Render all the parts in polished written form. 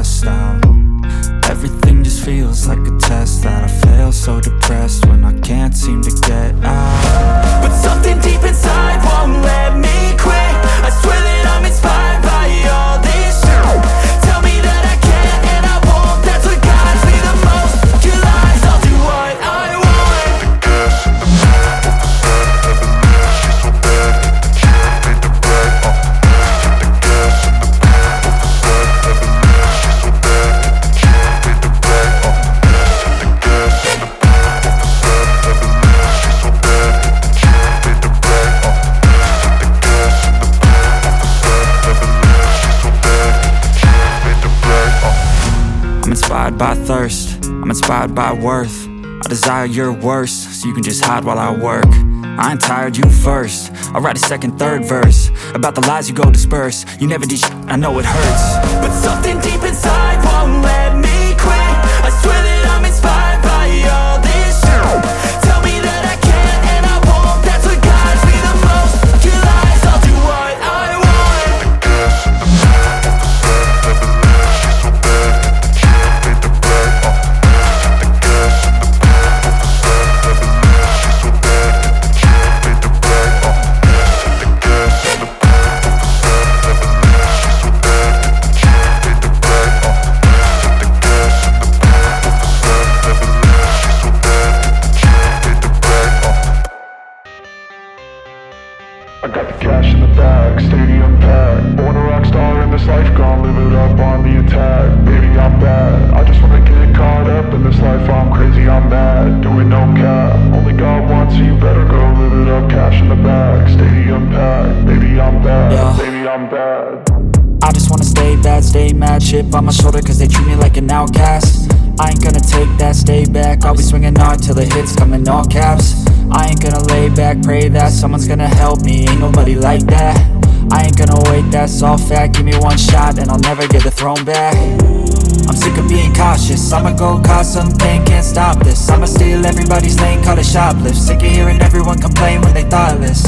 stressed out. Everything just feels like a test that I fail, so depressed when I can't seem to get out. But something deep inside won't let me quit. I swear that I'm inspired by all this shit. Tell me that I can't and I won't. That's what guides me the most. Your lies, I'll do what I want. Inspired by thirst, I'm inspired by worth. I desire your worst, so you can just hide while I work. I ain't tired, you first. I'll write a second, third verse about the lies you go disperse. You never did shit, I know it hurts. But something deep inside won't let me quit. I swear that I'm inspired by all this shit. Tell me that I can't and I won't. That's what guides me the most. Your lies, I'll do what I want. I got the cash in the bag, stadium packed. Born a rock star in this life, gonna live it up on the attack. Baby, I'm bad, I just wanna get caught up in this life. I'm crazy, I'm mad, doing no cap. Only God wants, so you better go live it up. Cash in the bag, stadium packed. Baby, I'm bad, baby, I'm bad. I just wanna stay bad, stay mad. Chip on my shoulder cause they treat me like an outcast. I ain't gonna take that, stay back. I'll be swinging hard till the hits come in all caps. I ain't gonna lay back, pray that someone's gonna help me. Ain't nobody like that. I ain't gonna wait, that's all fact. Give me one shot and I'll never get the throne back. I'm sick of being cautious, I'ma go cause something, can't stop this. I'ma steal everybody's lane, call it shoplift. Sick of hearing everyone complain when they thoughtless.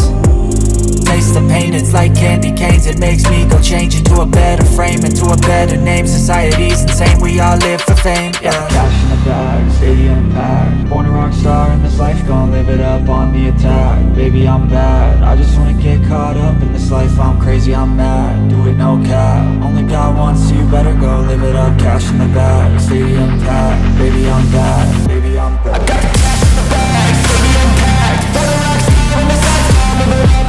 Taste the pain, it's like candy canes. It makes me go change into a better frame, into a better name. Society's insane, we all live for fame, yeah. Cash in the bag, stadium packed. Born a rock star in this life, gonna live it up on the attack. Baby, I'm bad, I just wanna get caught up in this life. I'm crazy, I'm mad, do it no cap. Only God wants, so you better go live it up. Cash in the bag, stadium packed. Baby, I'm bad, baby, I'm bad. I got the cash in the bag, stadium packed. Born a rock star in this life, gonna live it up.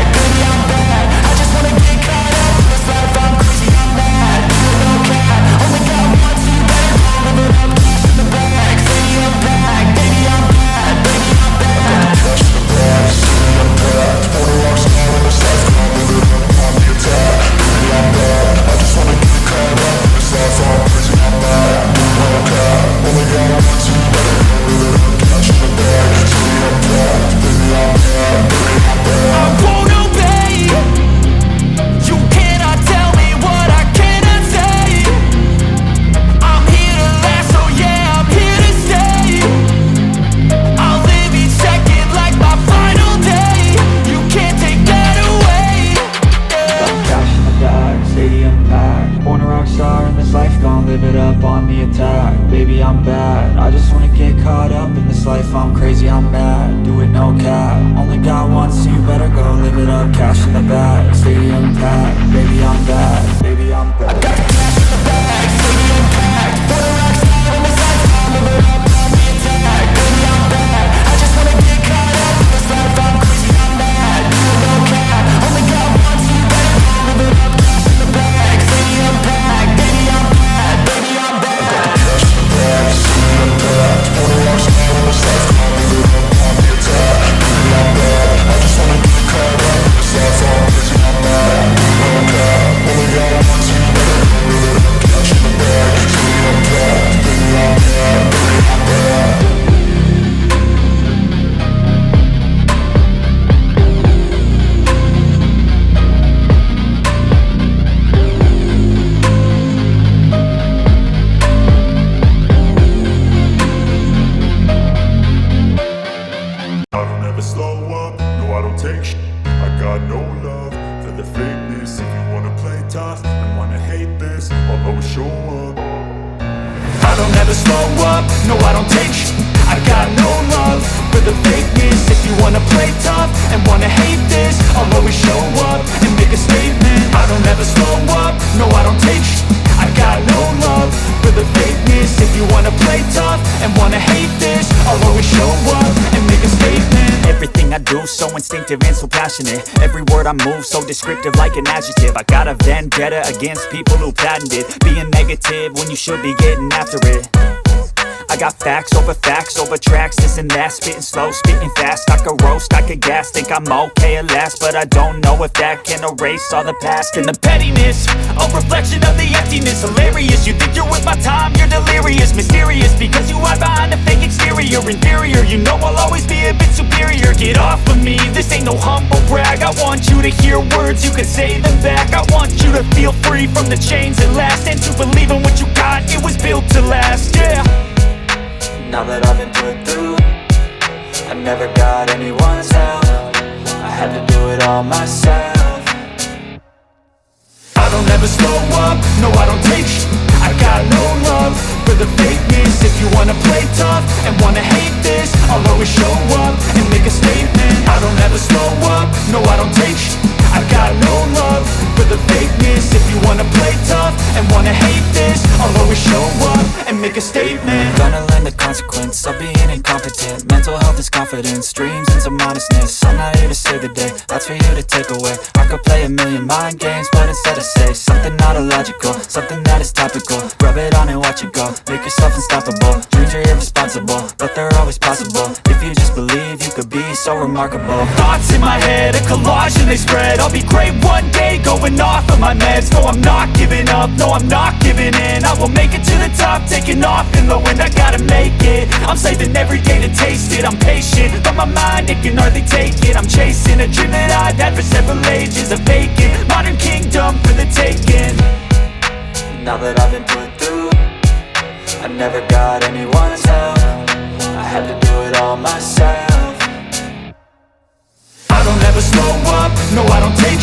Baby, I'm bad, I just wanna get caught up in this life. I'm crazy, I'm mad, do it no cap. Only God wants, so you better go live it up. Cash in the bag, stadium packed. Baby, I'm bad, baby, I'm bad. Cash in the bag, stadium packed. Born a rock star in this life, gonna live it up on the attack. Baby, I'm bad, I just wanna get caught up in this life. I'm crazy, I'm mad, do it no cap. Only God wants, so you better go live it up. Cash in the bag, stadium packed. Baby, I'm bad, baby, I'm bad. I won't obey. You cannot tell me what I cannot say. I'm here to last, so yeah, I'm here to stay. I'll live each second like my final day. You can't take that away, yeah. Cash in the bag, stadium packed. Born a rock star in this life, gonna live it up on the attack. Baby, I'm bad, I just wanna get caught up in this life. I'm crazy, I'm mad, do it no cap. Only God wants, so you better go live it up. Cash in the bag, stadium packed. Baby, I'm bad, baby, I'm bad. I got the cash in the bag, stadium packed. Born a rock star in this life, gonna live it up on the attack. Baby, I'm bad, I just wanna get caught up in this life. I'm crazy, I'm mad, do it no cap. Only God wants, so you better go live it up. Cash in the bag, stadium packed. Baby, I'm bad, baby, I'm bad. I got the cash in the bag, stadium packed. Born a rock star in this life, gonna live it up on the attack. Baby, I'm bad, I just wanna get caught up in this life. I'm crazy, I'm mad, do it no cap. Only God wants, so you better don't ever slow up, no I don't take I got no love for the fakeness. If you wanna play tough and wanna hate this, I'll always show up and make a statement. I don't ever slow up, no I don't take I got no love for the fakeness. If you wanna play tough and wanna hate this, I'll always show up and make a statement. Everything I do so instinctive and so passionate. Every word I move so descriptive like an adjective. I got a vendetta against people who patented being negative when you should be getting after it. I got facts over tracks, this and that. Spitting slow, spitting fast. I could roast, I could gas. Think I'm okay at last, but I don't know if that can erase all the past. And the pettiness, a reflection of the emptiness. Hilarious, you think you're worth my time, you're delirious. Mysterious, because you hide behind a fake exterior. Inferior, you know I'll always be a bit superior. Get off of me, this ain't no humble brag. I want you to hear words, you can say them back. I want you to feel free from the chains that last, and to believe in what you got, it was built to last, yeah. Now that I've been put through, I never got anyone's help. I had to do it all myself. I don't ever slow up, no I don't take I got no love for the fakeness. If you wanna play tough and wanna hate this, I'll always show up and make a statement. I don't ever slow up, no I don't take I got no love for the fakeness. If you wanna play tough and wanna hate this, I'll always show up and make a statement. Gonna learn the consequence of being incompetent. Mental health is confidence, dreams and some honestness. I'm not here to save the day, that's for you to take away. I could play a million mind games, but instead I say something not illogical, something that is topical. Rub it on and watch it go, make yourself unstoppable. Dreams are irresponsible, but they're always possible. If you just believe, you could be so remarkable. Thoughts in my head, a collage and they spread. I'll be great one day, going off of my meds. No, I'm not giving up, no, I'm not giving in. I will make it to the top, taking off in the wind. I gotta make it, I'm saving every day to taste it. I'm patient, but my mind, it can hardly take it. I'm chasing a dream that I've had for several ages. A vacant, modern kingdom for the taking. Now that I've been put through, I never got anyone's help. I had to do it all myself. I don't ever slow up, no I don't take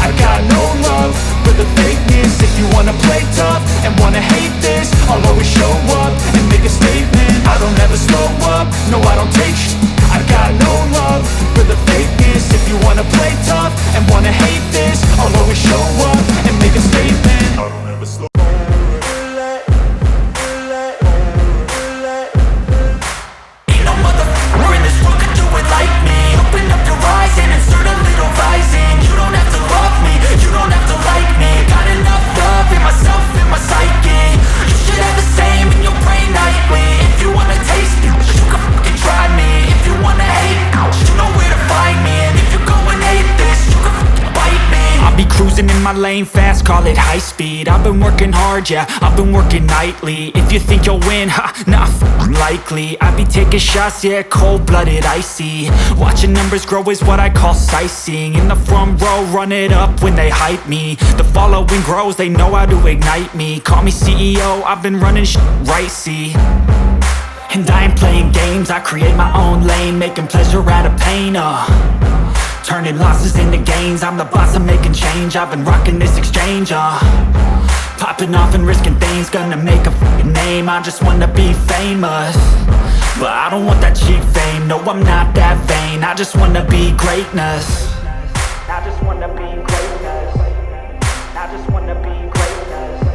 I got no love for the fakeness. If you wanna play tough and wanna hate this, I'll always show up and make a statement. I don't ever slow up, no I don't take I got no love for the fakeness. If you wanna play tough and wanna hate this, I'll always show up and make a statement. I don't ever slow up. Ain't no motherfucker in this world could do it like me. Open up your eyes and insert a little rising. You don't have to love me, you don't have to like me. Got enough love in myself, in my psyche. You should have the same in your brain nightly. If you wanna taste me, you can fucking try me. If you wanna hate, you know where to find me. And if you go and hate this, you can fucking bite me. I'll be cruising in my lane fast, call it high speed. I've been working hard, yeah, I've been working nightly. If you think you'll win, ha, not likely. I be taking shots, yeah, cold-blooded, icy. Watching numbers grow is what I call sightseeing. In the front row, run it up when they hype me. The following grows, they know how to ignite me. Call me CEO, I've been running right, see. And I ain't playing games, I create my own lane. Making pleasure out of pain, turning losses into gains. I'm the boss, I'm making change. I've been rocking this exchange, popping off and risking things. Gonna make a fucking name, I just wanna be famous. But I don't want that cheap fame, no I'm not that vain. I just wanna be greatness. I just wanna be